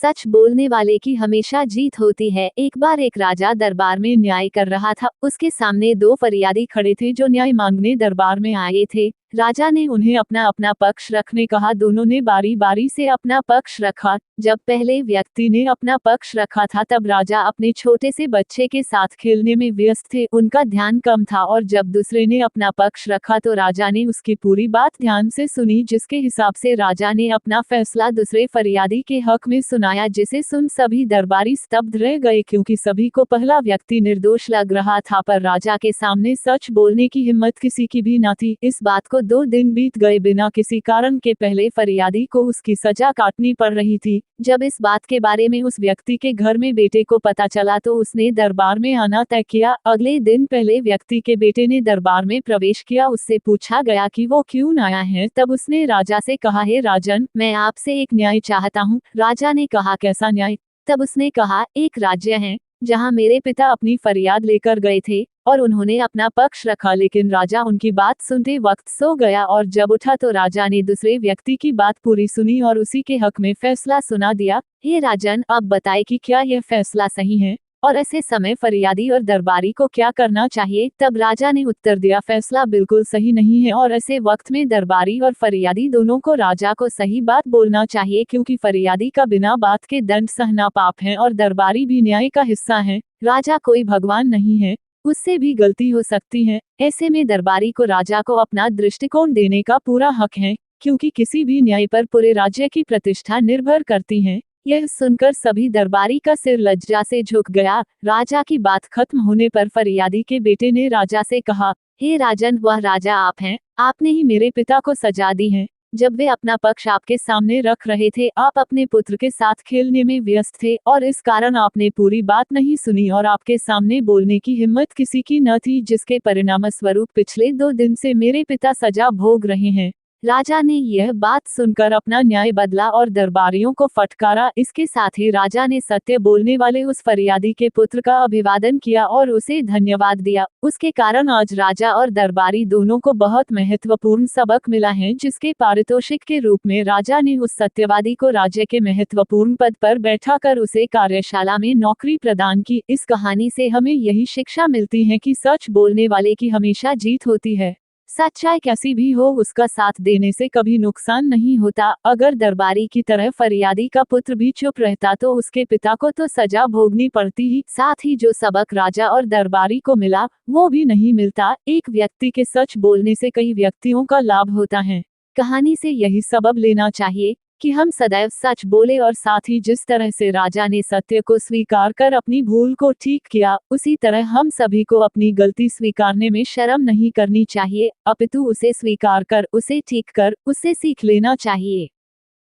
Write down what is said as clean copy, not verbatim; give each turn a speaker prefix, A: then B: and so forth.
A: सच बोलने वाले की हमेशा जीत होती है। एक बार एक राजा दरबार में न्याय कर रहा था। उसके सामने दो फरियादी खड़े थे जो न्याय मांगने दरबार में आए थे। राजा ने उन्हें अपना अपना पक्ष रखने कहा। दोनों ने बारी बारी से अपना पक्ष रखा। जब पहले व्यक्ति ने अपना पक्ष रखा था तब राजा अपने छोटे से बच्चे के साथ खेलने में व्यस्त थे, उनका ध्यान कम था। और जब दूसरे ने अपना पक्ष रखा तो राजा ने उसकी पूरी बात ध्यान से सुनी, जिसके हिसाब से राजा ने अपना फैसला दूसरे फरियादी के हक में सुनाया, जिसे सुन सभी दरबारी स्तब्ध रह गए, क्योंकि सभी को पहला व्यक्ति निर्दोष लग रहा था। पर राजा के सामने सच बोलने की हिम्मत किसी की भी न थी। इस बात को 2 दिन बीत गए बिना किसी कारण के। पहले फरियादी को उसकी सजा काटनी पड़ रही थी। जब इस बात के बारे में उस व्यक्ति के घर में बेटे को पता चला तो उसने दरबार में आना तय किया। अगले दिन पहले व्यक्ति के बेटे ने दरबार में प्रवेश किया। उससे पूछा गया कि वो क्यों आया है। तब उसने राजा से कहा, हे राजन, मैं आपसे एक न्याय चाहता हूँ। राजा ने कहा, कैसा न्याय? तब उसने कहा, एक राज्य है जहाँ मेरे पिता अपनी फरियाद लेकर गए थे और उन्होंने अपना पक्ष रखा, लेकिन राजा उनकी बात सुनते वक्त सो गया। और जब उठा तो राजा ने दूसरे व्यक्ति की बात पूरी सुनी और उसी के हक में फैसला सुना दिया। हे राजन, अब बताए कि क्या यह फैसला सही है और ऐसे समय फरियादी और दरबारी को क्या करना चाहिए? तब राजा ने उत्तर दिया, फैसला बिल्कुल सही नहीं है और ऐसे वक्त में दरबारी और फरियादी दोनों को राजा को सही बात बोलना चाहिए, क्योंकि फरियादी का बिना बात के दंड सहना पाप है और दरबारी भी न्याय का हिस्सा है। राजा कोई भगवान नहीं है, उससे भी गलती हो सकती है। ऐसे में दरबारी को राजा को अपना दृष्टिकोण देने का पूरा हक है, क्योंकि किसी भी न्याय पर पूरे राज्य की प्रतिष्ठा निर्भर करती है। यह सुनकर सभी दरबारी का सिर लज्जा से झुक गया। राजा की बात खत्म होने पर फरियादी के बेटे ने राजा से कहा, हे राजन, वह राजा आप हैं। आपने ही मेरे पिता को सजा दी है। जब वे अपना पक्ष आपके सामने रख रहे थे, आप अपने पुत्र के साथ खेलने में व्यस्त थे और इस कारण आपने पूरी बात नहीं सुनी और आपके सामने बोलने की हिम्मत किसी की न थी, जिसके परिणामस्वरूप पिछले 2 दिन से मेरे पिता सजा भोग रहे हैं। राजा ने यह बात सुनकर अपना न्याय बदला और दरबारियों को फटकारा। इसके साथ ही राजा ने सत्य बोलने वाले उस फरियादी के पुत्र का अभिवादन किया और उसे धन्यवाद दिया। उसके कारण आज राजा और दरबारी दोनों को बहुत महत्वपूर्ण सबक मिला है, जिसके पारितोषिक के रूप में राजा ने उस सत्यवादी को राज्य के महत्वपूर्ण पद पर बैठाकर उसे कार्यशाला में नौकरी प्रदान की। इस कहानी से हमें यही शिक्षा मिलती है कि सच बोलने वाले की हमेशा जीत होती है। सच्चाई कैसी भी हो, उसका साथ देने से कभी नुकसान नहीं होता। अगर दरबारी की तरह फरियादी का पुत्र भी चुप रहता तो उसके पिता को तो सजा भोगनी पड़ती ही, साथ ही जो सबक राजा और दरबारी को मिला वो भी नहीं मिलता। एक व्यक्ति के सच बोलने से कई व्यक्तियों का लाभ होता है। कहानी से यही सबक लेना चाहिए कि हम सदैव सच बोले और साथ ही जिस तरह से राजा ने सत्य को स्वीकार कर अपनी भूल को ठीक किया, उसी तरह हम सभी को अपनी गलती स्वीकारने में शर्म नहीं करनी चाहिए, अपितु उसे स्वीकार कर, उसे ठीक कर, उससे सीख लेना चाहिए।